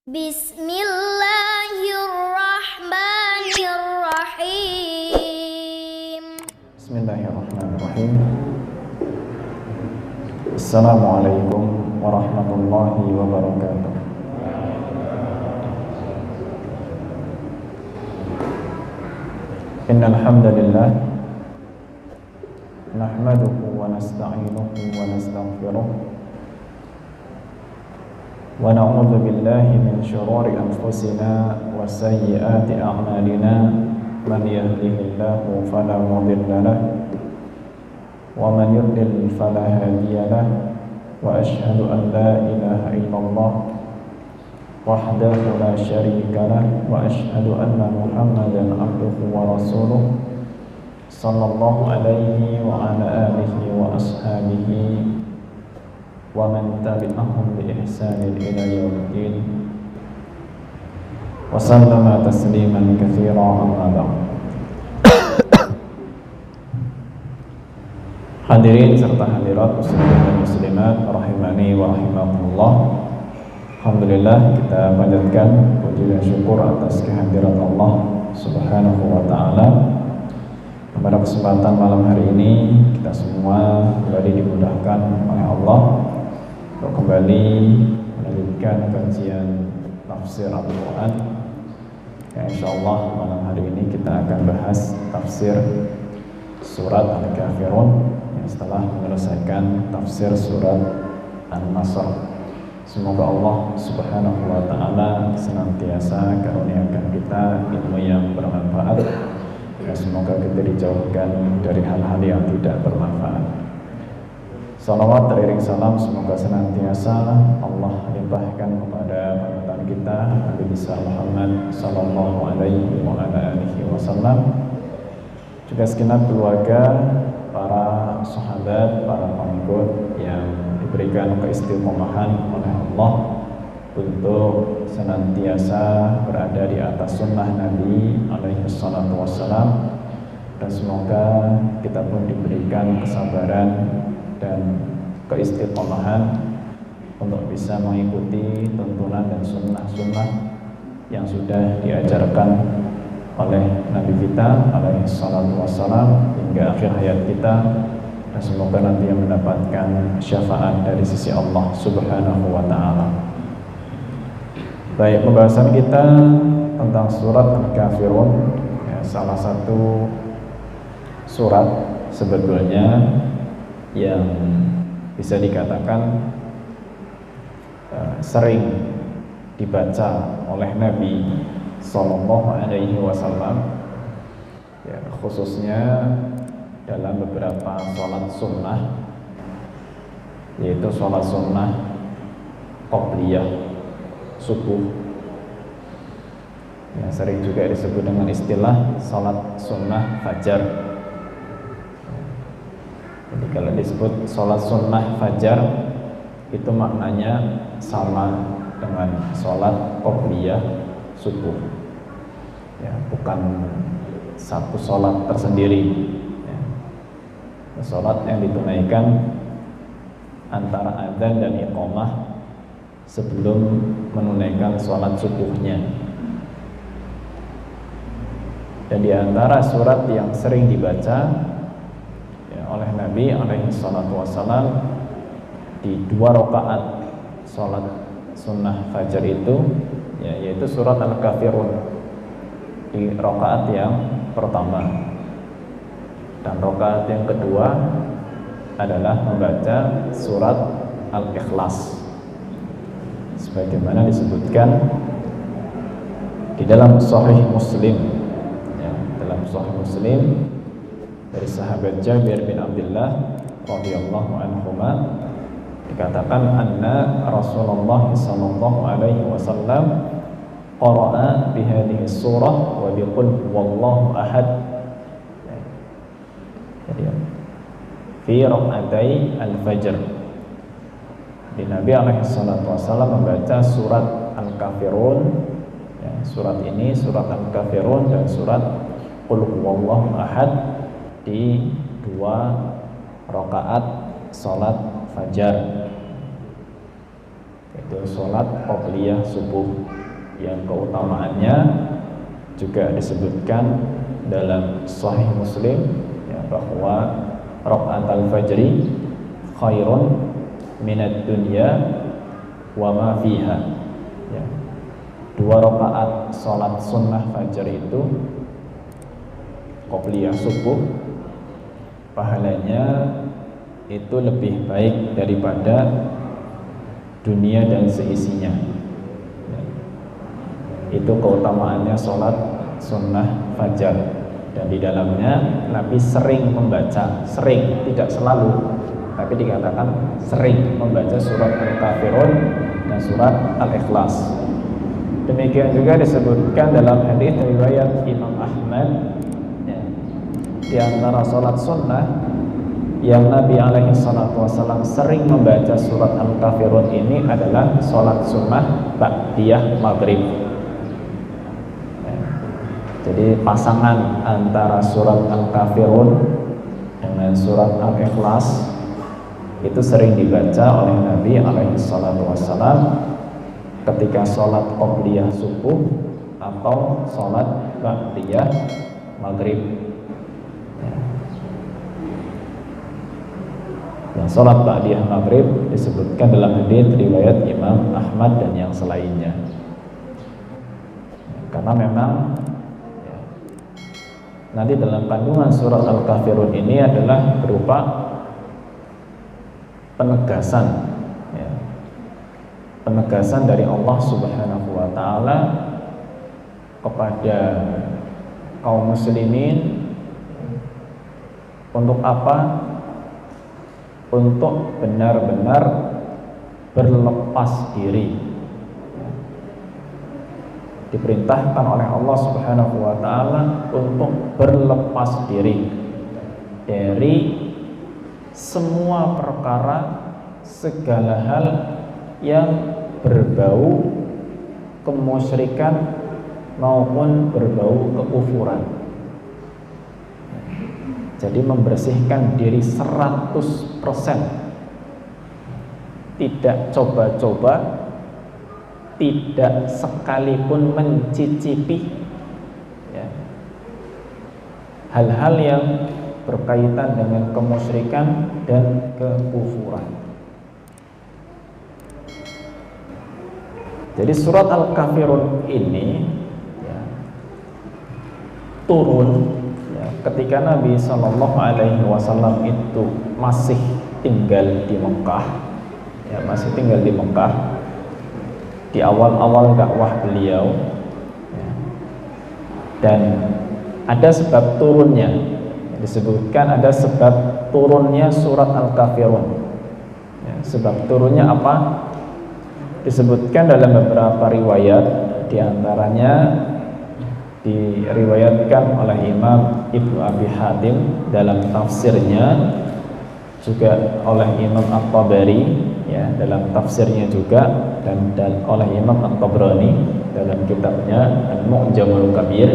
Bismillahirrahmanirrahim. Bismillahirrahmanirrahim. Assalamualaikum warahmatullahi wabarakatuh. Innal hamdalillah nahmaduhu wa nasta'inuhu wa nastaghfiruh wa na'udzu billahi min shururi anfusina wa sayyiati a'malina man yahdihillahu fala mudilla lahu wa man yudlil fala hadiya lahu wa asyhadu an la ilaha illallah wahdahu la syarika lahu wa asyhadu anna Muhammadan abduhu wa rasuluh sallallahu alaihi wa ala alihi wa ashabihi wa man tabi'ahum bi ihsanin ila yaumiddin wa sallama tasliman katsiran amma ba'd. Hadirin serta hadirat muslimin dan muslimat rahimani wa rahimakumullah. Alhamdulillah, kita panjatkan puji dan syukur atas kehadirat Allah Subhanahu wa taala. Pada kesempatan malam hari ini kita semua kembali dimudahkan oleh Allah untuk kembali melanjutkan kajian tafsir Al-Quran. Insyaallah malam hari ini kita akan bahas tafsir surat Al-Kafirun yang setelah menyelesaikan tafsir surat An-Nasr. Semoga Allah Subhanahu wa taala senantiasa karuniakan kita ilmu yang bermanfaat dan semoga kita dijauhkan dari hal-hal yang tidak bermanfaat. Salawat teriring salam semoga senantiasa Allah limpahkan kepada panutan kita Nabi besar Muhammad sallallahu alaihi wa ala alihi wasallam, juga segenap keluarga, para sahabat, para pengikut yang diberikan keistiqomahan oleh Allah untuk senantiasa berada di atas sunnah Nabi alaihi salatu wassalam, dan semoga kita pun diberikan kesabaran dan keistiqomahan untuk bisa mengikuti tuntunan dan sunnah-sunnah yang sudah diajarkan oleh Nabi kita alaihi salatu wassalam hingga akhir hayat kita, dan semoga nanti yang mendapatkan syafaat dari sisi Allah Subhanahu wa ta'ala. Baik, pembahasan kita tentang surat Al-Kafirun, ya, salah satu surat sebetulnya yang bisa dikatakan sering dibaca oleh Nabi Sallallahu Alaihi Wasallam, ya, khususnya dalam beberapa sholat sunnah, yaitu sholat sunnah qobliyah subuh, yang sering juga disebut dengan istilah sholat sunnah fajar. Jadi kalau disebut sholat sunnah fajar itu maknanya sama dengan sholat qobliyah subuh, ya, bukan satu sholat tersendiri, ya. Sholat yang ditunaikan antara adzan dan iqamah sebelum menunaikan sholat subuhnya. Dan di antara surat yang sering dibaca oleh Nabi alaihi salatu wassalam di 2 rakaat sholat sunnah fajar itu, ya, yaitu surat Al-Kafirun di rakaat yang pertama, dan rakaat yang kedua adalah membaca surat Al-Ikhlas sebagaimana disebutkan di dalam Sahih Muslim, ya, dalam Sahih Muslim dari sahabat Jabir bin Abdullah radhiyallahu anhuma dikatakan anna Rasulullah sallallahu alaihi wasallam qara'a bi hadhihi surah wa bi qul huwallahu ahad, jadi fi rak'atai al-fajr. Di Nabi alaihi salatu wasallam membaca surat Al-Kafirun, ya, surat ini surat Al-Kafirun dan surat qul huwallahu ahad di 2 rakaat salat fajar. yaitu sholat qobliyah subuh, yang keutamaannya juga disebutkan dalam Sahih Muslim ya, bahwa rakaat al-fajri khairun minad dunya wa ma fiha ya. 2 rakaat sholat sunnah fajar itu qobliyah subuh pahalanya itu lebih baik daripada dunia dan seisinya ya. Itu keutamaannya sholat sunnah fajar, dan di dalamnya Nabi sering membaca, sering, tidak selalu, tapi dikatakan sering membaca surat Al-Kafirun dan surat Al-Ikhlas. Demikian juga disebutkan dalam hadis riwayat Imam Ahmad ya, di antara sholat sunnah yang Nabi alaihi salatu wasallam sering membaca surat Al-Kafirun ini adalah sholat sunnah ba'diyah maghrib ya. Jadi pasangan antara surat Al-Kafirun dengan surat Al-Ikhlas itu sering dibaca oleh Nabi alaihi salatu wasallam ketika sholat qobliyah subuh atau sholat ba'diyah maghrib ya. Dan sholat ba'diyah maghrib disebutkan dalam hadits riwayat Imam Ahmad dan yang selainnya ya, karena memang ya, nanti dalam kandungan surat Al-Kafirun ini adalah berupa penegasan ya, penegasan dari Allah Subhanahu wa ta'ala kepada kaum muslimin untuk apa? Untuk benar-benar berlepas diri. Diperintahkan oleh Allah Subhanahu wa ta'ala untuk berlepas diri dari semua perkara, segala hal yang berbau kemusyrikan maupun berbau kekufuran. Jadi membersihkan diri 100%, tidak coba-coba, tidak sekalipun mencicipi ya, hal-hal yang berkaitan dengan kemusyrikan dan kekufuran. Jadi surat Al-Kafirun ini ya, turun ya, ketika Nabi SAW itu masih tinggal di Mekah, ya, masih tinggal di Mekah di awal-awal dakwah beliau, ya. Dan ada sebab turunnya, disebutkan ada sebab turunnya surat Al-Kafirun. Ya, sebab turunnya apa? Disebutkan dalam beberapa riwayat, diantaranya diriwayatkan oleh Imam Ibnu Abi Hatim dalam tafsirnya, juga oleh Imam At-Tabari ya, dalam tafsirnya juga, dan oleh Imam At-Tabrani dalam kitabnya Al-Mu'jamul Kabir,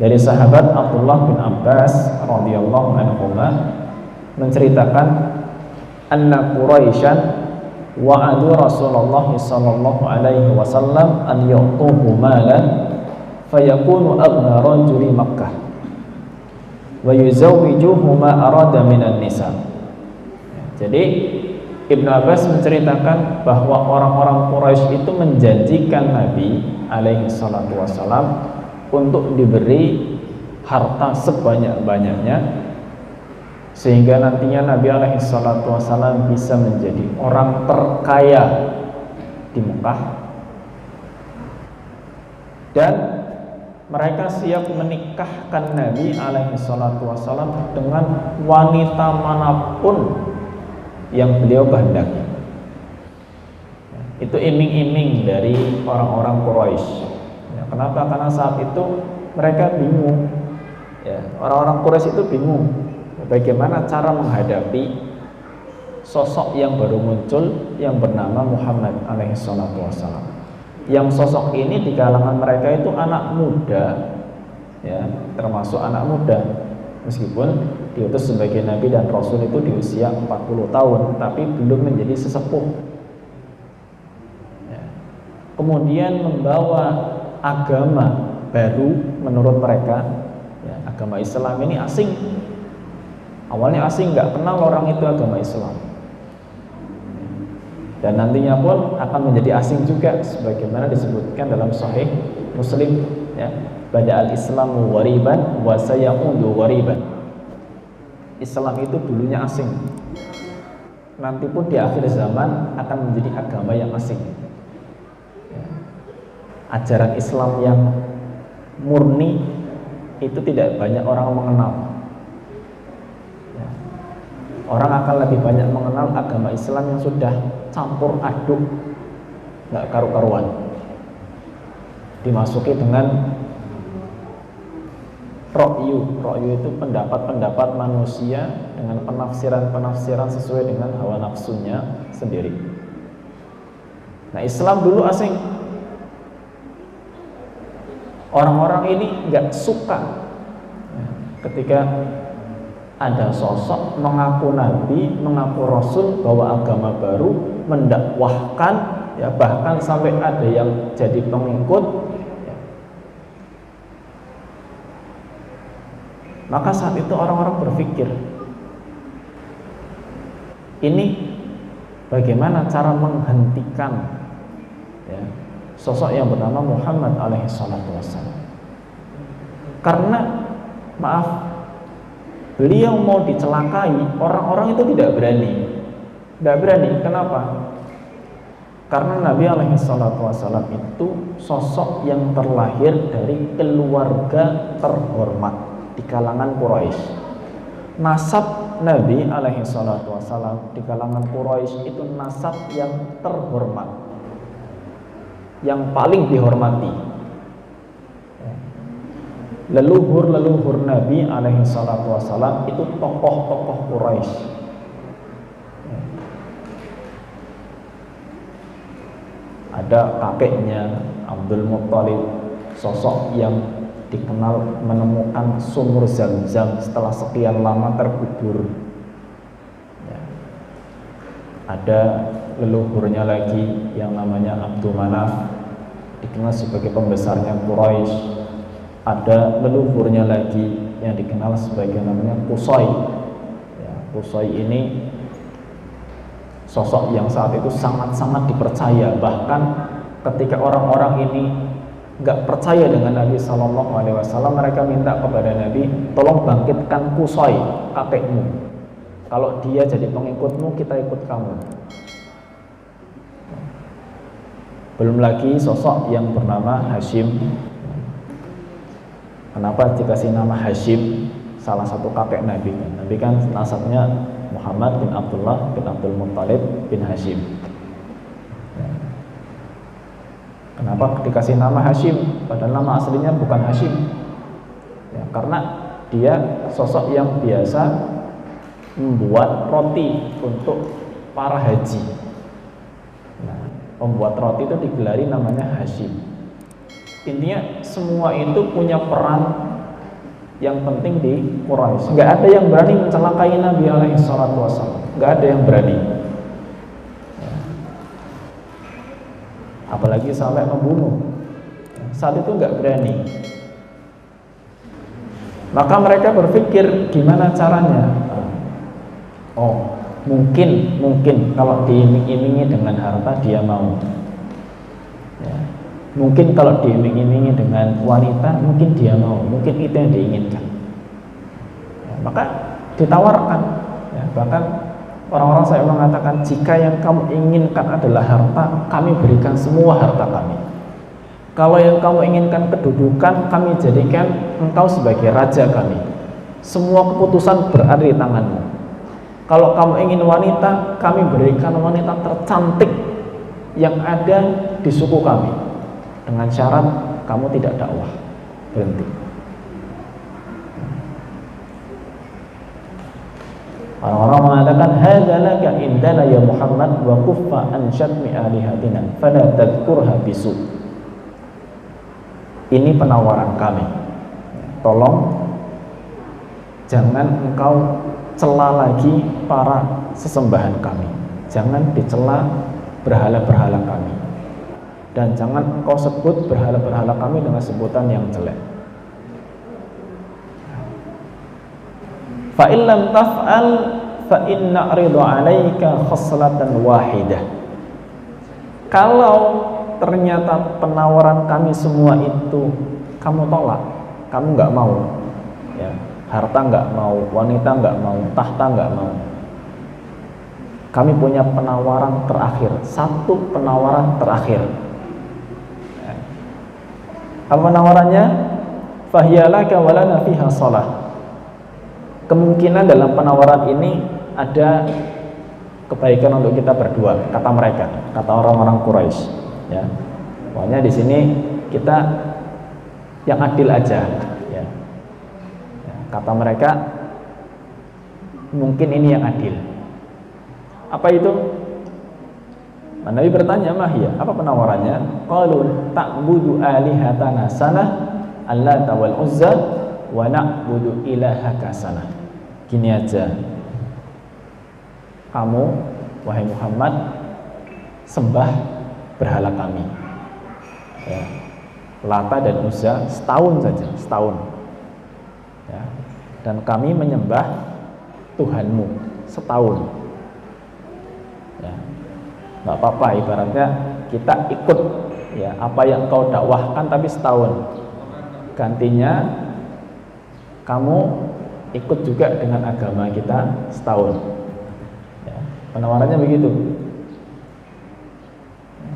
dari sahabat Abdullah bin Abbas radhiyallahu anhuma menceritakan anna Quraisyan wa'adu Rasulullah sallallahu alaihi wasallam an yu'tuhu malan fayakunu aghna rajuli Makkah wa yuzawwijuhu ma arada minan nisa. Jadi Ibnu Abbas menceritakan bahwa orang-orang Quraisy itu menjanjikan Nabi alaihi salatu wasallam untuk diberi harta sebanyak-banyaknya sehingga nantinya Nabi alaihi salatu wasallam bisa menjadi orang terkaya di Mekah, dan mereka siap menikahkan Nabi alaihi salatu wasallam dengan wanita manapun yang beliau kehendaki. Itu iming-iming dari orang-orang Quraisy. Ya, kenapa? Karena saat itu mereka bingung. Ya, orang-orang Quraisy itu bingung bagaimana cara menghadapi sosok yang baru muncul yang bernama Muhammad alaihi salatu wasallam. Yang sosok ini di kalangan mereka itu anak muda, ya, termasuk anak muda. Meskipun diutus sebagai nabi dan rasul itu di usia 40 tahun, tapi belum menjadi sesepuh. kemudian membawa agama baru menurut mereka, ya, agama Islam ini asing. Awalnya asing, nggak kenal orang itu agama Islam, dan nantinya pun akan menjadi asing juga, sebagaimana disebutkan dalam Sahih Muslim, ya, bada'al Islamu ghariban wa sayaudu ghariban. Islam itu dulunya asing, nanti pun di akhir zaman akan menjadi agama yang asing. Ajaran Islam yang murni itu tidak banyak orang mengenal. Orang akan lebih banyak mengenal agama Islam yang sudah campur aduk, nggak karu-karuan, dimasuki dengan ra'yu itu pendapat-pendapat manusia dengan penafsiran sesuai dengan hawa nafsunya sendiri. Nah, Islam dulu asing. Orang-orang ini nggak suka ketika ada sosok mengaku nabi, mengaku rasul, bawa agama baru, mendakwahkan, ya, bahkan sampai ada yang jadi pengikut. Maka saat itu orang-orang berpikir, ini bagaimana cara menghentikan, ya, sosok yang bernama Muhammad alaihissalatu wassalam. Karena maaf, beliau mau dicelakai, orang-orang itu tidak berani. Tidak berani, kenapa? Karena Nabi alaihissalatu wassalam itu sosok yang terlahir dari keluarga terhormat di kalangan Quraisy. Nasab Nabi alaihissalatu wassalam di kalangan Quraisy itu nasab yang terhormat, yang paling dihormati. Leluhur Nabi alaihissalatu wassalam itu tokoh-tokoh Quraisy. Ada kakeknya Abdul Muttalib, sosok yang dikenal menemukan sumur Zam-Zam setelah sekian lama terkubur. Ya. Ada leluhurnya lagi yang namanya Abdul Manaf, dikenal sebagai pembesarnya Quraisy. Ada leluhurnya lagi yang dikenal sebagai namanya Qusay. Ya, Qusay ini sosok yang saat itu sangat-sangat dipercaya. Bahkan ketika orang-orang ini nggak percaya dengan Nabi Sallallahu Alaihi Wasallam, mereka minta kepada Nabi, tolong bangkitkan Qusay, kakekmu. Kalau dia jadi pengikutmu, kita ikut kamu. Belum lagi sosok yang bernama Hashim. Kenapa dikasih nama Hashim? Salah satu kakek Nabi. Nabi kan nasabnya Muhammad bin Abdullah bin Abdul Muttalib bin Hashim. Kenapa dikasih nama Hashim? Padahal nama aslinya bukan Hashim. Ya, karena dia sosok yang biasa membuat roti untuk para haji. Nah, pembuat roti itu digelari namanya Hashim. Intinya semua itu punya peran yang penting di Quraisy. Nggak ada yang berani mencelakai Nabi alaihissalatu wassalam. Nggak ada yang berani. Apalagi sampai membunuh. Saat itu nggak berani. Maka mereka berpikir gimana caranya. Oh, mungkin kalau diiming-imingi dengan harta dia mau. Ya. Mungkin kalau diiming-imingi dengan wanita, mungkin dia mau. Mungkin itu yang diinginkan. Ya, maka ditawarkan. Ya, bahkan orang-orang saya mengatakan, jika yang kamu inginkan adalah harta, kami berikan semua harta kami. Kalau yang kamu inginkan kedudukan, kami jadikan engkau sebagai raja kami. Semua keputusan berada di tanganmu. Kalau kamu ingin wanita, kami berikan wanita tercantik yang ada di suku kami. Dengan syarat kamu tidak dakwah, berhenti. Orang-orang mengatakan, hadza laka indana ya Muhammad wa kuffa an syatmi alihatina fala tadhkurha bisu. Ini penawaran kami. Tolong jangan engkau cela lagi para sesembahan kami. Jangan dicela berhala-berhala kami. dan jangan engkau sebut berhala-berhala kami dengan sebutan yang jelek. Fa in lam taf'al fa inna ridha 'alaika khaslatan wahidah. Kalau ternyata penawaran kami semua itu kamu tolak, kamu nggak mau, ya, harta nggak mau, wanita nggak mau, tahta nggak mau, kami punya penawaran terakhir, satu penawaran terakhir. Apa penawarannya? Fahiyalaka walana fiha shalah. Kemungkinan dalam penawaran ini ada kebaikan untuk kita berdua, kata mereka, kata orang-orang Quraisy. Ya, pokoknya di sini kita yang adil aja. Ya. Kata mereka, mungkin ini yang adil. Apa itu? Nabi bertanya, mahya, apa penawarannya? Qalu ta'budu alihatana sanah Allata wal Uzza wa na'budu ilahaka sanah. Gini aja, kamu wahai Muhammad sembah berhala kami, ya, Lata dan Uzza setahun saja, setahun, ya, dan kami menyembah Tuhanmu setahun, ya, nggak apa-apa, ibaratnya kita ikut, ya, apa yang kau dakwahkan, tapi setahun, gantinya kamu ikut juga dengan agama kita setahun. Ya, penawarannya begitu.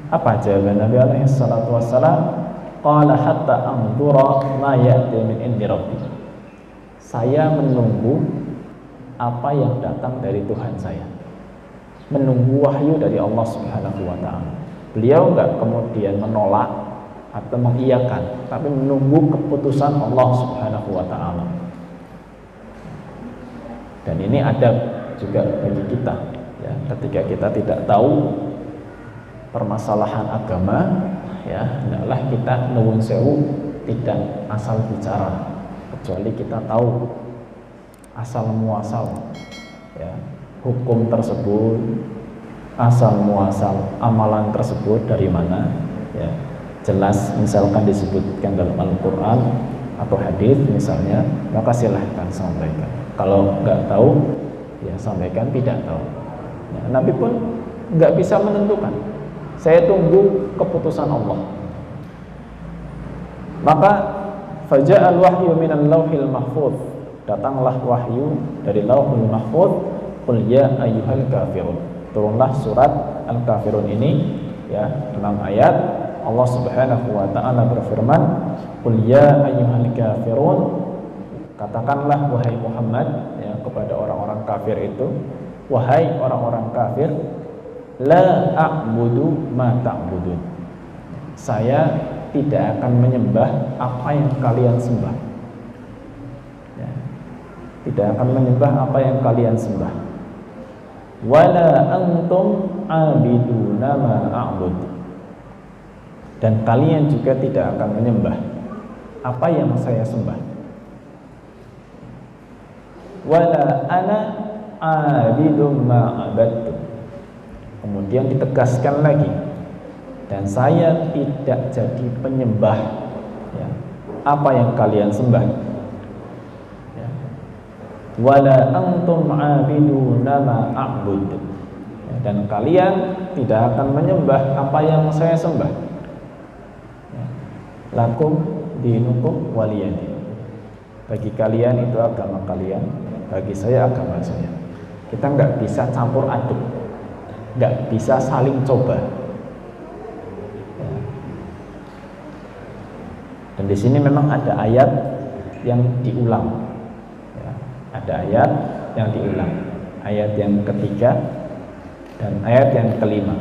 Apa jawaban Nabi alaihi salatu wassalam? Qala hatta anzura ma ya'ti min indi rabbi. Saya menunggu apa yang datang dari Tuhan saya, menunggu wahyu dari Allah Subhanahu wa ta'ala. Beliau enggak kemudian menolak atau mengiyakan, tapi menunggu keputusan Allah Subhanahu wa ta'ala. Dan ini adab juga bagi kita, ya, ketika kita tidak tahu permasalahan agama, ya, hendaklah kita nuwun sewu, tidak asal bicara, kecuali kita tahu asal muasal, ya, hukum tersebut, asal muasal amalan tersebut dari mana, ya, jelas misalkan disebutkan dalam Al-Quran atau hadis misalnya, maka silahkan sampaikan. Kalau nggak tahu, ya sampaikan tidak tahu. Ya, Nabi pun nggak bisa menentukan. Saya tunggu keputusan Allah. Maka faja'al wahyu minal lauhil mahfuz. Datanglah wahyu dari lauhul mahfuz. Qul ya ayyuhal kafirun. Turunlah surat Al-Kafirun ini, ya, 6 ayat. Allah Subhanahu wa ta'ala berfirman, Qul ya ayyuhal kafirun. Katakanlah wahai Muhammad, ya, kepada orang-orang kafir itu, wahai orang-orang kafir, la a'budu ma ta'budun. Saya tidak akan menyembah apa yang kalian sembah, ya, tidak akan menyembah apa yang kalian sembah. Wala antum abiduna ma a'bud. Dan kalian juga tidak akan menyembah apa yang saya sembah. Wala ana abidum ma abadtum. Kemudian ditegaskan lagi, dan saya tidak jadi penyembah, ya, apa yang kalian sembah, ya. Wala antum abiduna ma a'bud. Ya, dan kalian tidak akan menyembah apa yang saya sembah. Ya. Lakum dinukum waliyadin. Bagi kalian itu agama kalian, bagi saya agama saya. Kita nggak bisa campur aduk, nggak bisa saling coba. Ya. Dan di sini memang ada ayat yang diulang, ya, ada ayat yang diulang, ayat yang ketiga dan ayat yang kelima.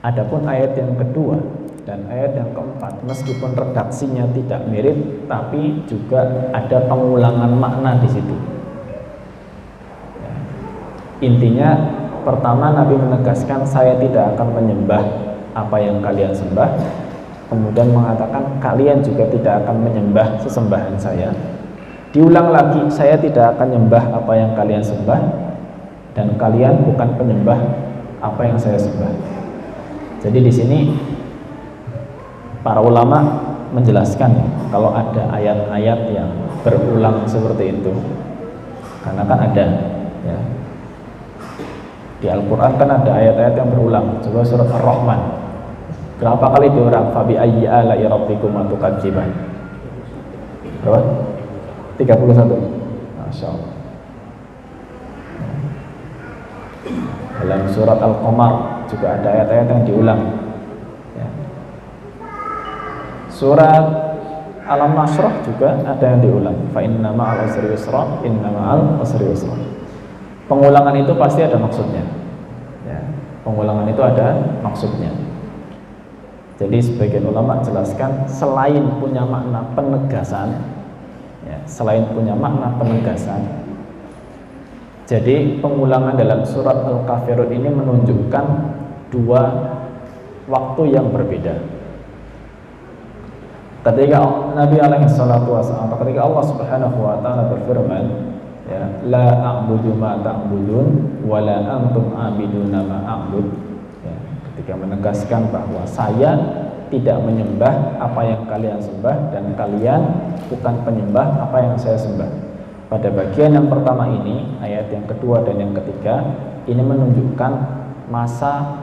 Adapun ayat yang kedua dan ayat yang keempat, meskipun redaksinya tidak mirip, tapi juga ada pengulangan makna di situ. Ya. Intinya, pertama Nabi menegaskan saya tidak akan menyembah apa yang kalian sembah. Kemudian mengatakan kalian juga tidak akan menyembah sesembahan saya. Diulang lagi, saya tidak akan menyembah apa yang kalian sembah, dan kalian bukan penyembah apa yang saya sembah. Jadi di sini para ulama menjelaskan ya, kalau ada ayat-ayat yang berulang seperti itu, karena kan ada ya, di Al-Quran kan ada ayat-ayat yang berulang. Coba surat Ar-Rahman, berapa kali diulang? Fabi ayyi ala'i rabbikuma tukadziban? Berapa? 31. Masya Allah. Dalam surat Al-Qamar juga ada ayat-ayat yang diulang ya. Surat Alam Nasrah juga ada yang diulang. Fa inna ma'al usri yusra, inna ma'al usri yusra. Pengulangan itu pasti ada maksudnya ya. Pengulangan itu ada maksudnya. Jadi sebagian ulama jelaskan, selain punya makna penegasan ya, selain punya makna penegasan, jadi pengulangan dalam surat Al-Kafirun ini menunjukkan dua waktu yang berbeda. Ketika Nabi alaihi salatu wasallam, ketika Allah Subhanahu wa taala berfirman, ya, la a'budu ma ta'budun wa la antum 'abiduna ma a'bud. Ya, ketika menegaskan bahwa saya tidak menyembah apa yang kalian sembah dan kalian bukan penyembah apa yang saya sembah. Pada bagian yang pertama ini, ayat yang kedua dan yang ketiga, ini menunjukkan masa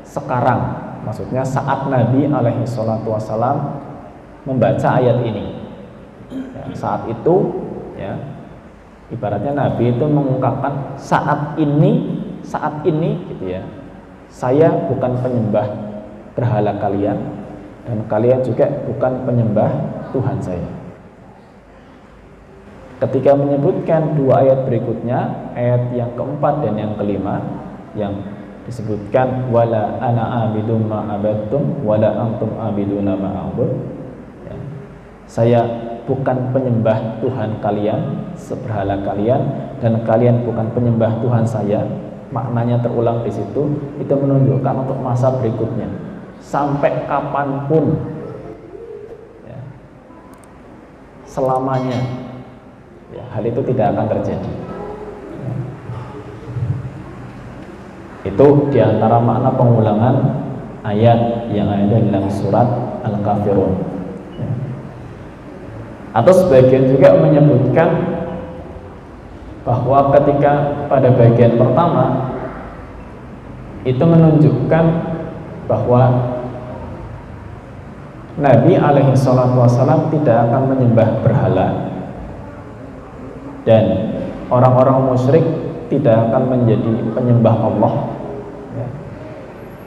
sekarang, maksudnya saat Nabi alaihi salatu wasallam membaca ayat ini ya, saat itu ya, ibaratnya Nabi itu mengungkapkan saat ini gitu ya, saya bukan penyembah berhala kalian dan kalian juga bukan penyembah Tuhan saya. Ketika menyebutkan dua ayat berikutnya, ayat yang keempat dan yang kelima, yang disebutkan wala ana abidum ma abadtum wala antum abiduna ma a'bud, ya, saya bukan penyembah Tuhan kalian, seberhala kalian, dan kalian bukan penyembah Tuhan saya. Maknanya terulang di situ, itu menunjukkan untuk masa berikutnya sampai kapanpun ya, selamanya ya, hal itu tidak akan terjadi. Itu diantara makna pengulangan ayat yang ada dalam surat Al-Kafirun ya. Atau sebagian juga menyebutkan bahwa ketika pada bagian pertama itu menunjukkan bahwa Nabi alaihi salatu wasallam tidak akan menyembah berhala dan orang-orang musyrik tidak akan menjadi penyembah Allah ya.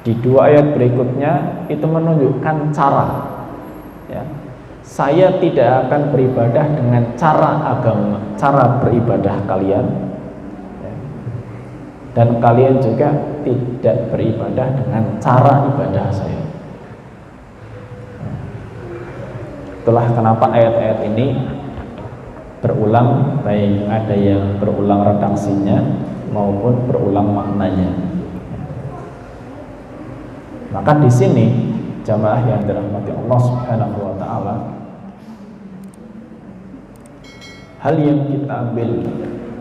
Di dua ayat berikutnya itu menunjukkan cara ya. Saya tidak akan beribadah dengan cara agama, cara beribadah kalian ya. Dan kalian juga tidak beribadah dengan cara ibadah saya. Itulah kenapa ayat-ayat ini berulang, baik ada yang berulang redaksinya maupun berulang maknanya. Maka di sini jamaah yang dirahmati Allah Subhanahu wa taala, hal yang kita ambil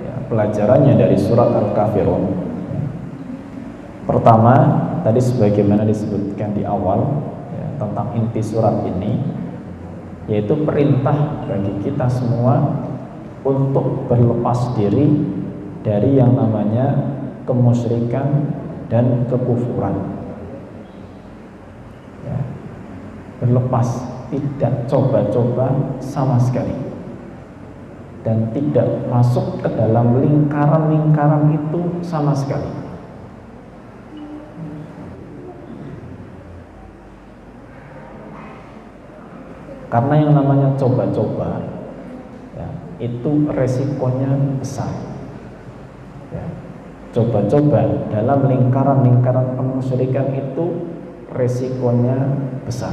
ya, pelajarannya dari surat Al-Kafirun. Pertama, tadi sebagaimana disebutkan di awal ya, tentang inti surat ini, yaitu perintah bagi kita semua untuk berlepas diri dari yang namanya kemusyrikan dan kekufuran ya, berlepas, tidak coba-coba sama sekali, dan tidak masuk ke dalam lingkaran-lingkaran itu sama sekali. Karena yang namanya coba-coba ya, itu resikonya besar ya. Coba-coba dalam lingkaran-lingkaran kemusyrikan itu resikonya besar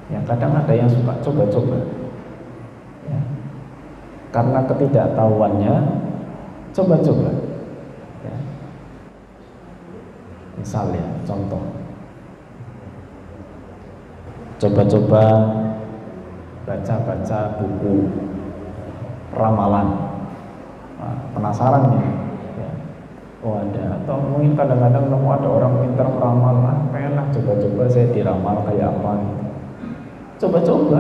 ya. Kadang ada yang suka coba-coba ya, karena ketidaktahuannya coba-coba ya. Misalnya contoh, coba-coba baca-baca buku ramalan, nah, penasaran nih ya. Oh ada, atau mungkin kadang-kadang kamu ada orang pintar meramal, pengen lah coba-coba saya diramal kayak apa gitu. Coba-coba.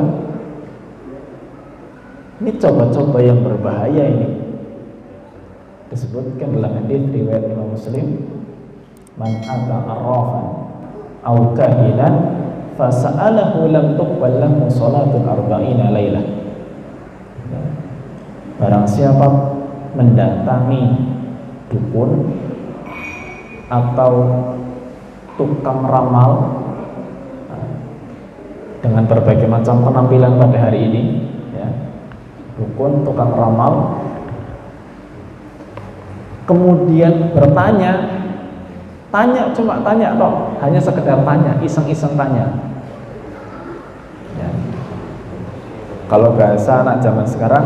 Ini coba-coba yang berbahaya ini. Disebutkan dalam hadis riwayat Imam Muslim, man ata arrafan aw kahilan fasa'alahu lam tuqbal lahu salatun arba'ina lailah. Barang siapa mendatangi dukun atau tukang ramal dengan berbagai macam penampilan pada hari ini, ya, dukun, tukang ramal, kemudian bertanya, cuma tanya toh, hanya sekedar tanya, iseng-iseng tanya. Ya. Kalau bahasa anak zaman sekarang,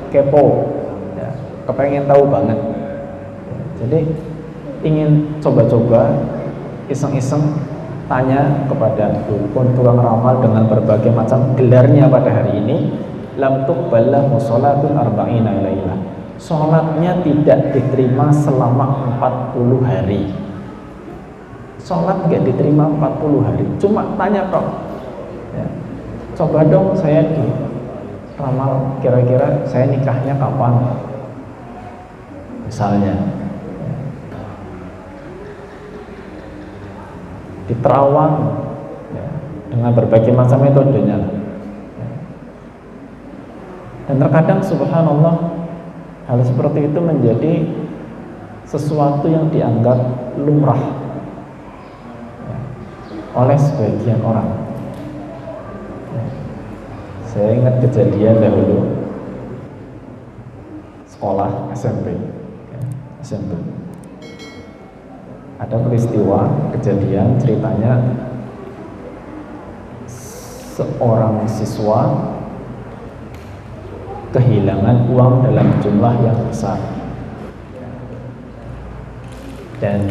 kepo, ya, kepengen tahu banget. Ya. Jadi ingin coba-coba, iseng-iseng tanya kepada dukun, tukang ramal dengan berbagai macam gelarnya pada hari ini, lam tuqbal lahu salatun arba'ina lailah. Salatnya tidak diterima selama 40 hari. Salat enggak diterima 40 hari. Cuma tanya kok. Ya. Coba dong saya di ramal, kira-kira saya nikahnya kapan? Misalnya diterawang, ya, dengan berbagai macam metodenya, ya. Dan terkadang subhanallah hal seperti itu menjadi sesuatu yang dianggap lumrah, ya, oleh sebagian orang, ya. Saya ingat kejadian dahulu sekolah SMP, ya, SMP. Ada peristiwa, kejadian, ceritanya seorang siswa kehilangan uang dalam jumlah yang besar, dan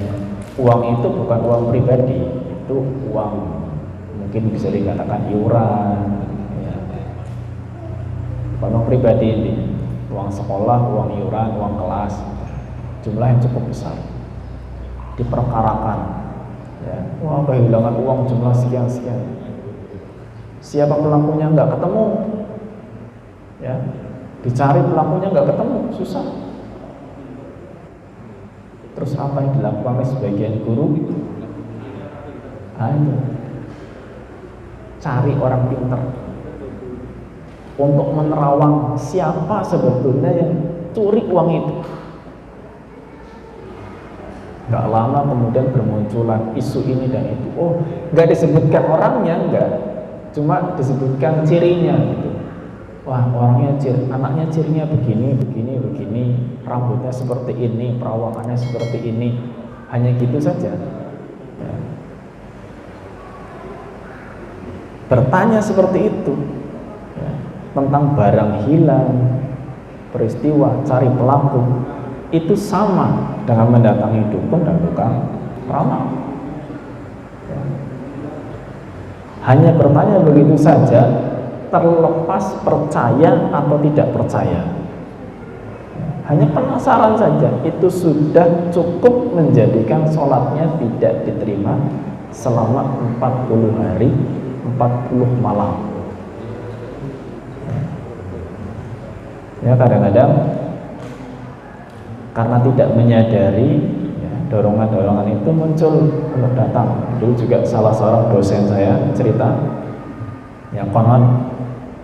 uang itu bukan uang pribadi, itu uang mungkin bisa dikatakan iuran, ya. Bukan uang pribadi ini, uang sekolah, uang iuran, uang kelas, jumlah yang cukup besar. Diperkarakan, ya, wah kehilangan uang jumlah sekian. Siapa pelakunya nggak ketemu, ya, dicari pelakunya nggak ketemu, susah. Terus apa yang dilakukan oleh sebagian guru? Ayo cari orang pintar untuk menerawang siapa sebetulnya yang curi uang itu. Gak lama kemudian bermunculan isu ini dan itu. Oh, gak disebutkan orangnya, enggak, cuma disebutkan cirinya gitu. Wah, orangnya anaknya cirinya begini, rambutnya seperti ini, perawakannya seperti ini. Hanya gitu saja, ya. Bertanya seperti itu, ya, tentang barang hilang, peristiwa cari pelaku, itu sama dengan mendatangi dukun dan tukang ramal, ya. Hanya bertanya begitu saja, terlepas percaya atau tidak percaya, hanya penasaran saja, itu sudah cukup menjadikan sholatnya tidak diterima selama 40 hari 40 malam. Ya, kadang-kadang karena tidak menyadari, ya, dorongan-dorongan itu muncul untuk datang. Dulu juga salah seorang dosen saya cerita, ya, konon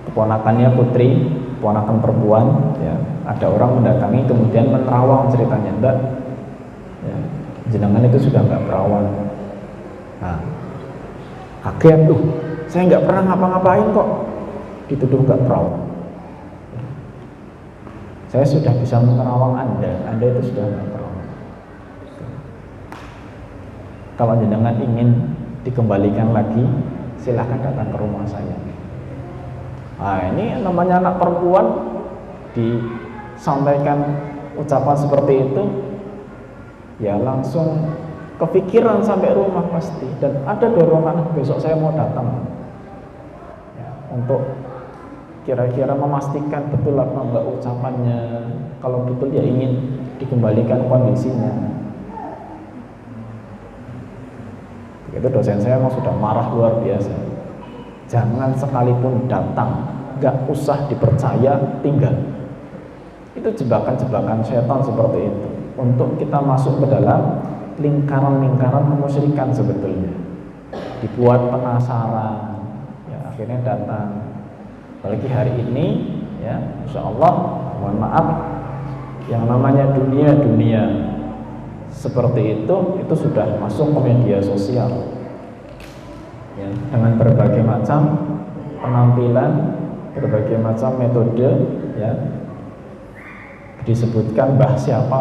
keponakannya putri, keponakan perempuan, ya, ada orang mendatangi kemudian menerawang ceritanya, Mbak, ya, jenengan itu sudah nggak perawan. Nah, kaget tuh, saya nggak pernah ngapa-ngapain kok dituduh nggak perawan. Saya sudah bisa menerawang Anda itu sudah nggak perawan. Kalau jenengan ingin dikembalikan lagi, silahkan datang ke rumah saya. Nah, ini namanya anak perempuan, disampaikan ucapan seperti itu, ya langsung kepikiran sampai rumah pasti, dan ada dorongan besok saya mau datang, ya, untuk kira-kira memastikan betul apa enggak ucapannya. Kalau betul ya ingin dikembalikan kondisinya. Itu dosen saya memang sudah marah luar biasa. Jangan sekalipun datang, nggak usah dipercaya, tinggal. Itu jebakan-jebakan setan seperti itu untuk kita masuk ke dalam lingkaran-lingkaran kemusyrikan sebetulnya. Dibuat penasaran, ya akhirnya datang. Apalagi hari ini, ya insya Allah, mohon maaf, yang namanya dunia seperti itu sudah masuk ke media sosial, ya, dengan berbagai macam penampilan, berbagai macam metode, ya. Disebutkan mbah siapa,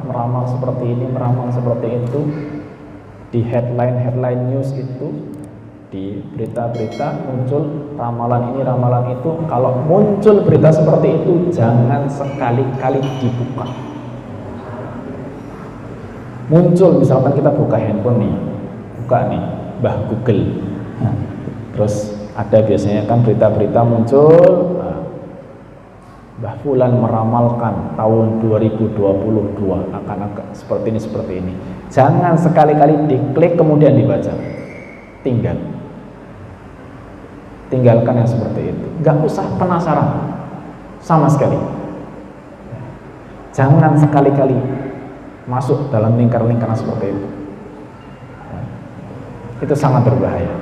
meramal seperti ini, meramal seperti itu, di headline news itu, di berita-berita muncul ramalan ini, ramalan itu. Kalau muncul berita seperti itu, jangan sekali-kali dibuka. Muncul, misalkan kita buka handphone nih, buka nih, Mbah Google. Nah, terus ada biasanya kan berita-berita muncul, Mbah Fulan meramalkan tahun 2022 akan seperti ini. Jangan sekali-kali diklik kemudian dibaca. Tinggalkan yang seperti itu. Gak usah penasaran sama sekali. Jangan sekali-kali masuk dalam lingkaran-lingkaran seperti itu. Itu sangat berbahaya.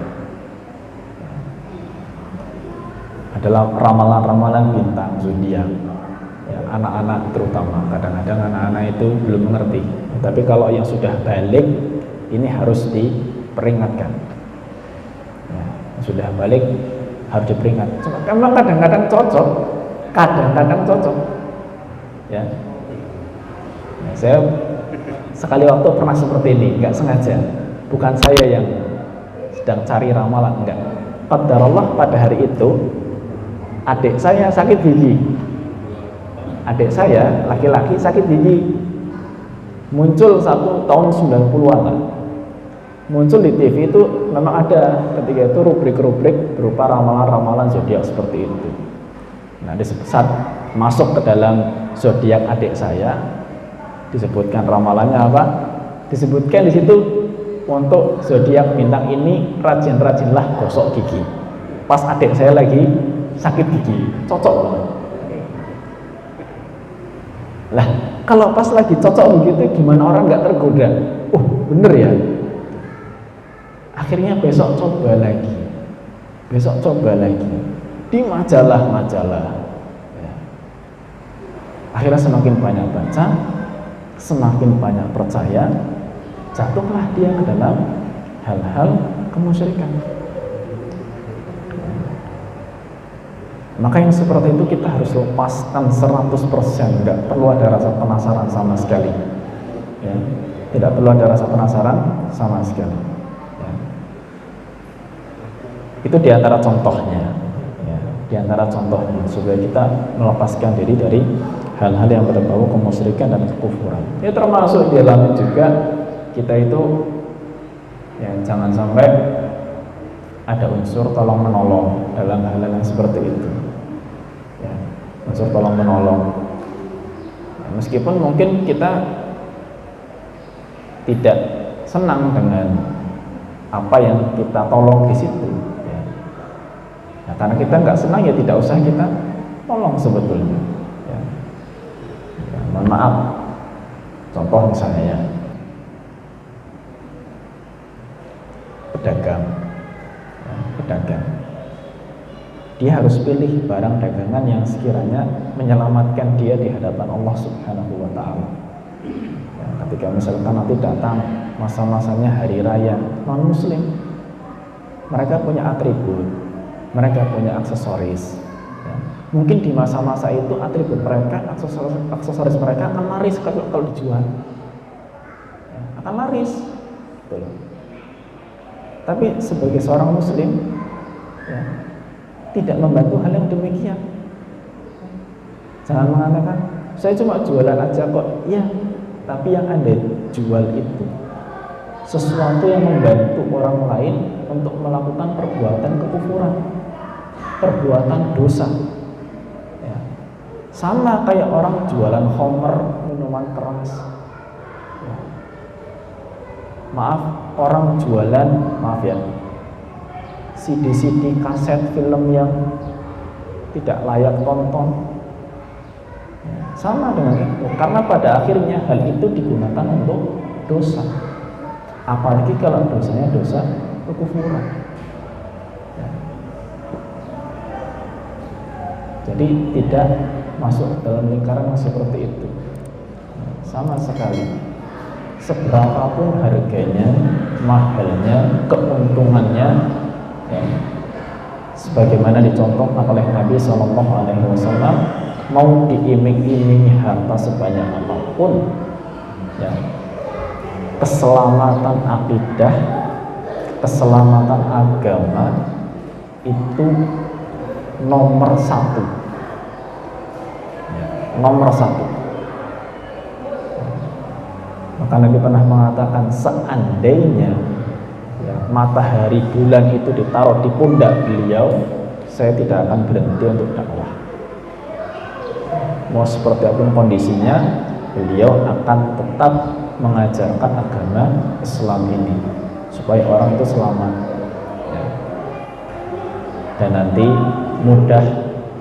Adalah ramalan-ramalan bintang zodiak, ya, anak-anak terutama. Kadang-kadang anak-anak itu belum mengerti, tapi kalau yang sudah balik ini harus diperingatkan, ya, sudah balik harus diperingat. Cuma memang kadang-kadang cocok, ya. Nah, saya sekali waktu pernah seperti ini, nggak sengaja, bukan saya yang sedang cari ramalan, enggak. Qadarullah pada hari itu adik saya sakit gigi. Adik saya laki-laki sakit gigi. Muncul satu tahun 90-an lah. Muncul di TV itu memang ada ketika itu rubrik-rubrik berupa ramalan-ramalan zodiak seperti itu. Nah, saat masuk ke dalam zodiak adik saya, disebutkan ramalannya apa? Disebutkan di situ untuk zodiak bintang ini rajin-rajinlah gosok gigi. Pas adik saya lagi sakit gigi, cocok banget. Lah, kalau pas lagi cocok begitu, gimana orang nggak tergoda? Bener ya. Akhirnya besok coba lagi di majalah-majalah. Ya. Akhirnya semakin banyak baca, semakin banyak percaya, jatuhlah dia ke dalam hal-hal kemusyrikan. Maka yang seperti itu kita harus lepaskan 100%, nggak perlu ada rasa penasaran sama sekali, ya. Tidak perlu ada rasa penasaran sama sekali, ya. Itu diantara contohnya, ya. Diantara contohnya supaya kita melepaskan diri dari hal-hal yang berbau kemusyrikan dan kekufuran. Ya, termasuk di dalamnya juga kita itu, ya, jangan sampai ada unsur tolong menolong dalam hal-hal yang seperti itu. Unsur tolong menolong, ya, meskipun mungkin kita tidak senang dengan apa yang kita tolong di situ, ya. Nah, karena kita nggak senang, ya tidak usah kita tolong sebetulnya, ya. Ya, mohon maaf, contoh misalnya pedagang, ya, dia harus pilih barang dagangan yang sekiranya menyelamatkan dia di hadapan Allah Subhanahu wa Ta'ala. Ya, ketika misalkan nanti datang masa-masanya hari raya non-muslim, mereka punya atribut, mereka punya aksesoris, ya. Mungkin di masa-masa itu atribut mereka, aksesoris mereka akan laris kalau dijual, ya, akan laris, betul. Tapi sebagai seorang muslim, ya, tidak membantu hal yang demikian. Jangan mengatakan saya cuma jualan aja kok. Ya, tapi yang Anda jual itu sesuatu yang membantu orang lain untuk melakukan perbuatan kekufuran, perbuatan dosa, ya. Sama kayak orang jualan khamr, minuman keras, ya. maaf, orang jualan, maaf ya, CD-CD kaset film yang tidak layak tonton, sama dengan itu, karena pada akhirnya hal itu digunakan untuk dosa, apalagi kalau dosanya dosa kekufuran. Jadi tidak masuk dalam lingkaran yang seperti itu sama sekali. Seberapapun harganya, mahalnya, keuntungannya, ya, sebagaimana dicontohkan oleh Nabi SAW, mau diiming-imingi harta sebanyak apapun, ya, keselamatan akidah, keselamatan agama itu nomor satu, ya, nomor satu. Maka Nabi pernah mengatakan, seandainya ya, matahari bulan itu ditaruh di pundak beliau, saya tidak akan berhenti untuk dakwah. Mau seperti apapun kondisinya, beliau akan tetap mengajarkan agama Islam ini supaya orang itu selamat, ya. Dan nanti mudah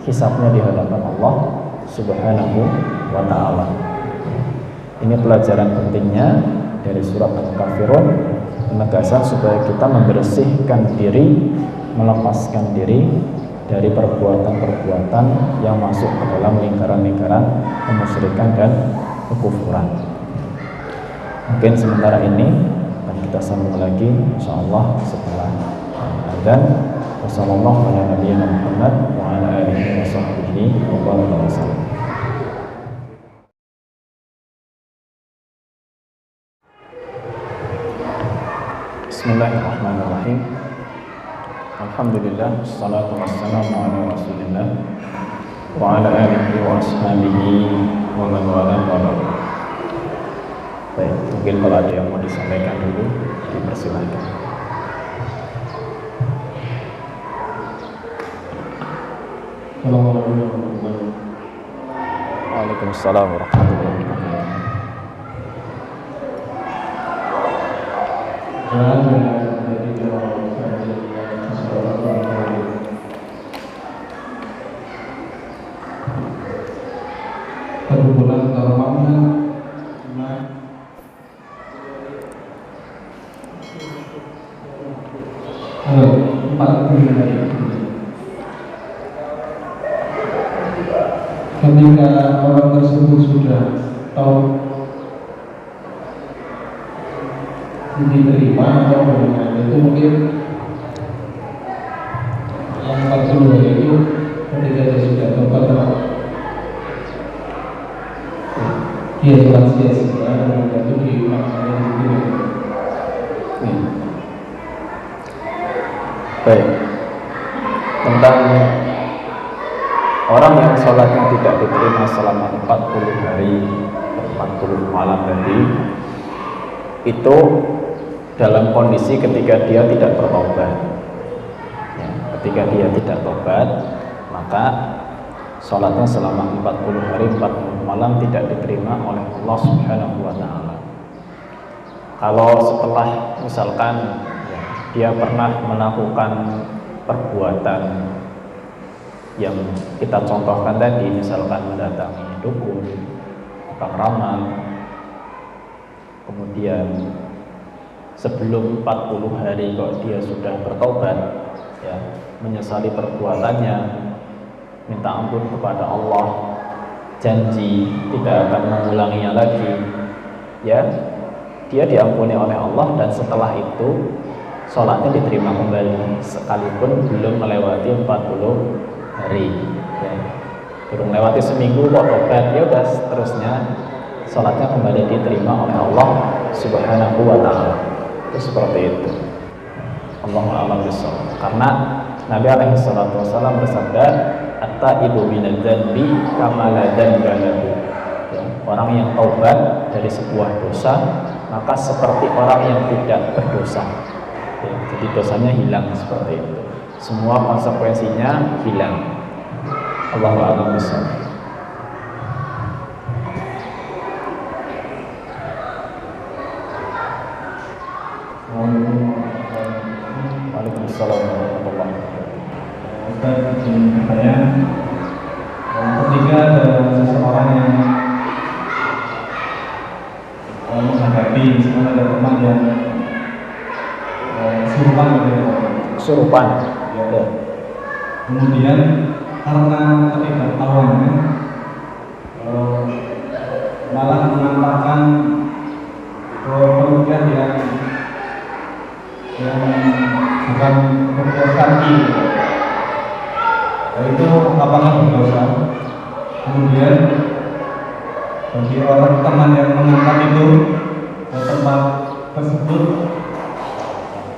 hisabnya di hadapan Allah Subhanahu wa ta'ala. Ini pelajaran pentingnya dari surat Al-Kafirun, penegasan supaya kita membersihkan diri, melepaskan diri dari perbuatan-perbuatan yang masuk ke dalam lingkaran-lingkaran kemusyrikan dan kekufuran. Mungkin sementara ini akan kita sambung lagi insyaallah setelah adzan. Wassalamualaikum warahmatullahi wabarakatuh. Bismillahirrahmanirrahim. Alhamdulillah, wassalatu wassalamu ala Rasulillah wa ala alihi wa ashabihi wa man wala wa ba'd. Baik, mungkin kalau ada yang mau disampaikan dulu, dipersilakan. Waalaikumsalam warahmatullahi wabarakatuh. Perbulan tarawihnya halo 40 hari. Ketika orang tersebut sudah tahu diterima atau bagaimana, itu mungkin yang 40 hari itu ketika dia sudah tobat, dia sholat sia-sia dan itu dimaksanya begitu. Baik, tentang orang yang sholatnya tidak diterima selama 40 hari 40 malam tadi, itu dalam kondisi ketika dia tidak bertobat, ya, ketika dia tidak tobat, maka sholatnya selama 40 hari 40 malam tidak diterima oleh Allah Subhanahu wa ta'ala. Kalau setelah misalkan ya, dia pernah melakukan perbuatan yang kita contohkan tadi, misalkan mendatangi dukun, tukang ramal, kemudian sebelum 40 hari kok dia sudah bertobat, ya, menyesali perbuatannya, minta ampun kepada Allah, janji tidak akan mengulanginya lagi, ya, dia diampuni oleh Allah, dan setelah itu sholatnya diterima kembali sekalipun belum melewati 40 hari, ya. Belum melewati seminggu kok tobat, ya udah seterusnya sholatnya kembali diterima oleh Allah Subhanahu wa ta'ala. Itu seperti itu. Allahu a'lam bishawab. Karena Nabi alaihi salatu wasallam bersabda, at-taibu minadz-dzanbi kama la dzanba lahu. Orang yang taubat dari sebuah dosa, maka seperti orang yang tidak berdosa. Ya, jadi dosanya hilang seperti itu. Semua konsekuensinya hilang. Allahu a'lam bishawab. misalnya ada teman yang kesurupan gitu ya. Kesurupan. Ya. Kemudian karena ketidaktahuannya malah mengantarkan perukian yang bukan perukian kaki. Nah, itu apakah berdosa? Kemudian bagi orang teman yang mengangkat itu ke tempat tersebut,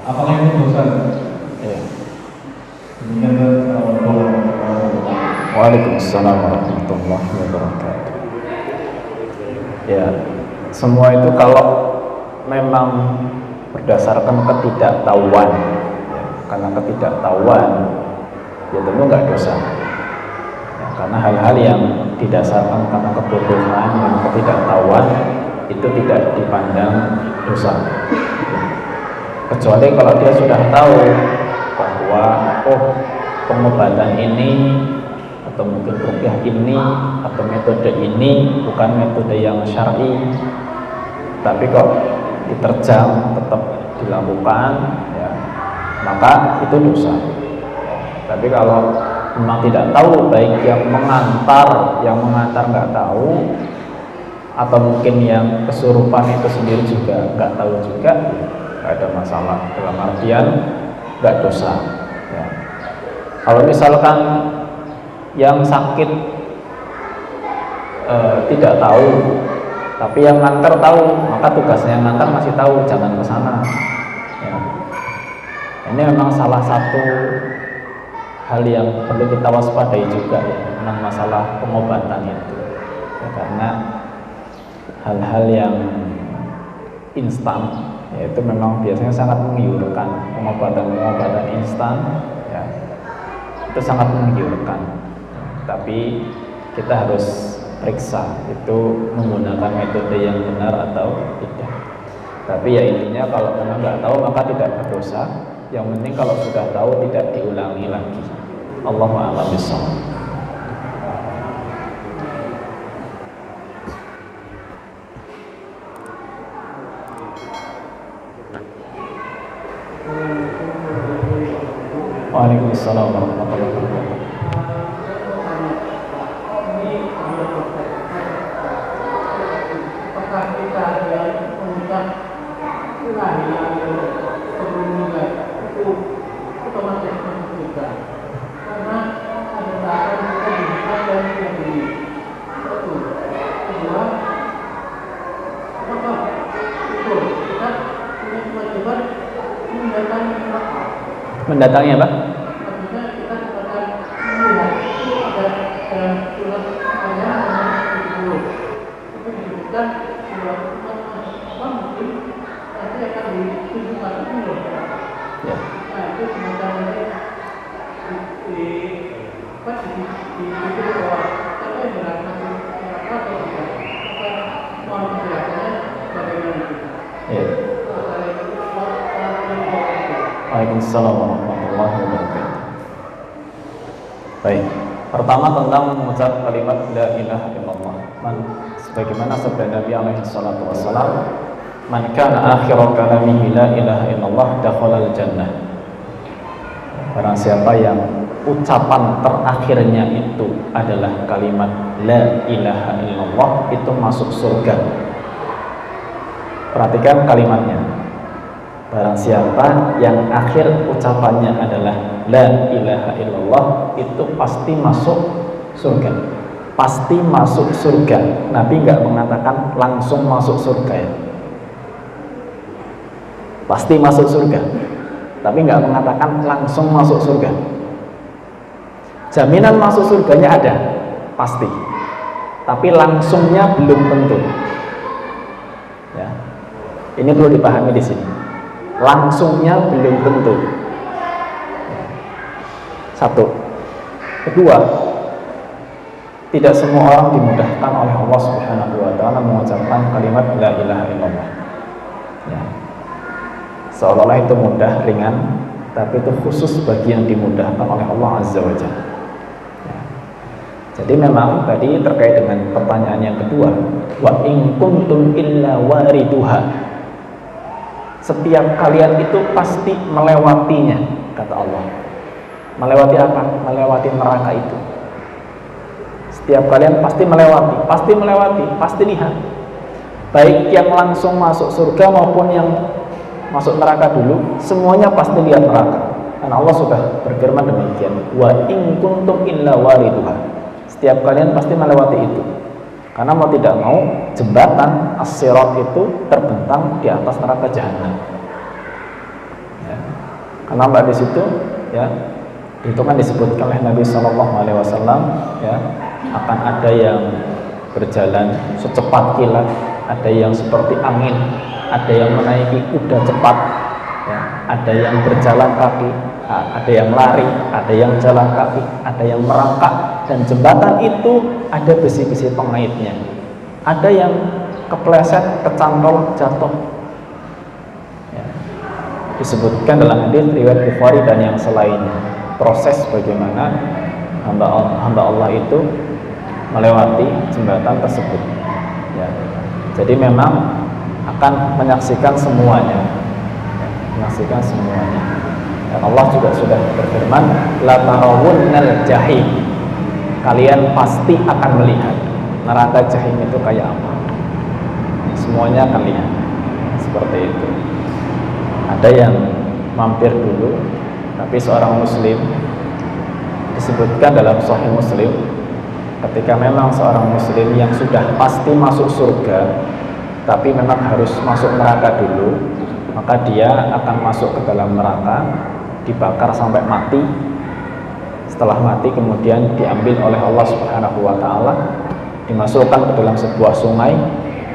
apakah itu dosa? Ya. Demikian. Waalaikumsalam warahmatullahi wabarakatuh. Ya, semua itu kalau memang berdasarkan ketidaktahuan, ya, karena ketidaktahuan, ya tentu nggak dosa. Ya, karena hal-hal yang didasarkan karena kebodohan dan ketidaktahuan itu tidak dipandang dosa. Kecuali kalau dia sudah tahu bahwa pengobatan ini atau mungkin ruqyah ini atau metode ini bukan metode yang syar'i, tapi kok diterjang tetap dilakukan, ya, maka itu dosa. Tapi kalau memang tidak tahu, baik yang mengantar nggak tahu, atau mungkin yang kesurupan itu sendiri juga nggak tahu juga, nggak ada masalah, dalam artian nggak dosa. Ya. Kalau misalkan yang sakit tidak tahu, tapi yang ngantar tahu, maka tugasnya yang ngantar masih tahu, jangan ke sana. Ya. Ini memang salah satu hal yang perlu kita waspadai juga, ya, tentang masalah pengobatan itu. Ya, karena hal-hal yang instan, yaitu memang biasanya sangat menggiurkan. Pengobatan instan, ya, itu sangat menggiurkan. Tapi kita harus periksa itu menggunakan metode yang benar atau tidak. Tapi ya intinya kalau memang nggak tahu maka tidak berdosa. Yang penting kalau sudah tahu tidak diulangi lagi. Allahu a'lam bishawab. Waalaikumsalam warahmatullahi wabarakatuh. Mendatangi apa? Waalaikumsalam warahmatullahi wabarakatuh. Baik, pertama tentang mengucap kalimat la ilaha illallah. Sebagaimana sabda Nabi alaihi salatu wassalam, man kana akhiru kalamihi la ilaha illallah dakhala al-jannah. Barang siapa yang ucapan terakhirnya itu adalah kalimat la ilaha illallah, itu masuk surga. Perhatikan kalimatnya. Barang siapa yang akhir ucapannya adalah la ilaha illallah, itu pasti masuk surga. Pasti masuk surga. Nabi nggak mengatakan langsung masuk surga, ya. Pasti masuk surga, tapi nggak mengatakan langsung masuk surga. Jaminan masuk surganya ada, pasti. Tapi langsungnya belum tentu. Ya. Ini perlu dipahami di sini. Langsungnya belum tentu. Satu. Kedua, tidak semua orang dimudahkan oleh Allah Subhanahu wa ta'ala mengucapkan kalimat la ilaha illallah, ya. Seolah-olah itu mudah, ringan, tapi itu khusus bagi yang dimudahkan oleh Allah Azza wa Jalla, ya. Jadi memang tadi terkait dengan pertanyaan yang kedua, wa in kuntum illa wariduha, Setiap kalian itu pasti melewatinya, kata Allah. Melewati apa? Melewati neraka itu. Setiap kalian pasti melewati, pasti lihat. Baik yang langsung masuk surga maupun yang masuk neraka dulu, semuanya pasti lihat neraka. Karena Allah sudah berfirman demikian, wa in kuntum illa wariduha. Setiap kalian pasti melewati itu. Karena mau tidak mau jembatan as-sirat itu terbentang di atas neraka jahanam. Ya. Karena mbak di situ, ya, itu kan disebutkan oleh Nabi Shallallahu Alaihi Wasallam, ya, akan ada yang berjalan secepat kilat, ada yang seperti angin, ada yang menaiki kuda cepat, ya, ada yang berjalan kaki, ada yang lari, ada yang jalan kaki, ada yang merangkak, dan jembatan itu ada besi-besi pengaitnya. Ada yang kepleset, kecantol, jatuh. Ya. Disebutkan dalam hadis riwayat Bukhari dan yang selainnya, proses bagaimana hamba Allah itu melewati jembatan tersebut. Ya. Jadi memang akan menyaksikan semuanya, ya, menyaksikan semuanya. Dan Allah juga sudah berfirman, la tarawunnal jahim. Kalian pasti akan melihat neraka jahim itu kayak apa. Semuanya akan lihat seperti itu. Ada yang mampir dulu, tapi seorang muslim, disebutkan dalam Sahih Muslim, ketika memang seorang muslim yang sudah pasti masuk surga tapi memang harus masuk neraka dulu, maka dia akan masuk ke dalam neraka, dibakar sampai mati. Setelah mati kemudian diambil oleh Allah Subhanahu wa taala, dimasukkan ke dalam sebuah sungai,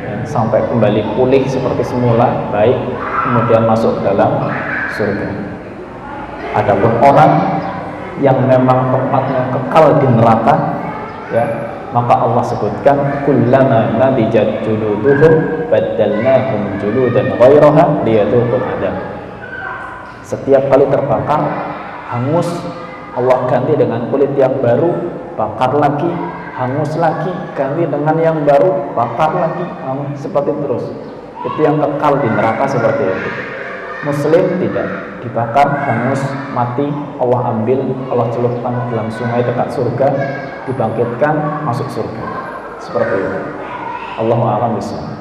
ya, sampai kembali pulih seperti semula, baik, kemudian masuk ke dalam surga. Adapun orang yang memang tempatnya kekal di neraka, ya, maka Allah sebutkan kullama nadijat juluduhum baddalnahum juludan ghairaha liyadhuqul adab. Setiap kali terbakar, hangus, Allah ganti dengan kulit yang baru, bakar lagi, hangus lagi, ganti dengan yang baru, bakar lagi, hangus, seperti terus. Itu yang kekal di neraka seperti itu. Muslim tidak, dibakar, hangus, mati, Allah ambil, Allah celupkan dalam sungai dekat surga, dibangkitkan, masuk surga. Seperti itu. Allahu a'lam bishawab.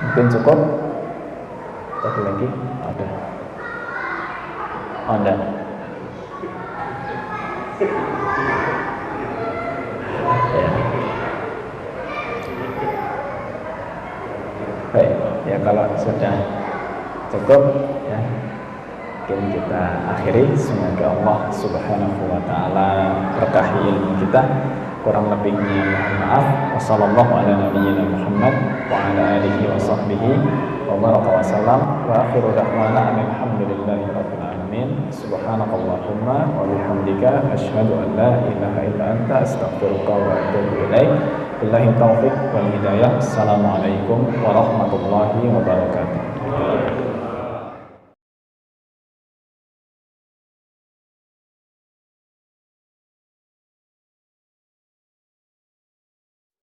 Mungkin cukup? Satu lagi? Ada? Ada? Ya. Baik, ya kalau sudah cukup, ya, mungkin kita akhiri. Semoga Allah Subhanahu wa taala berkahi ilmu kita. Kurang lebihnya mohon maaf. Wassallallahu ala nabiyyina Muhammad wa ala alihi wa sahbihi wa baraka wa sallam. Wa akhiru da'wana alhamdulillahi rabbil alamin. Subhanakallahumma wa bihamdika asyhadu an la ilaha illa anta astaghfiruka wa atubu ilaik. Billahi taufiq wal hidayah. Assalamualaikum warahmatullahi wabarakatuh.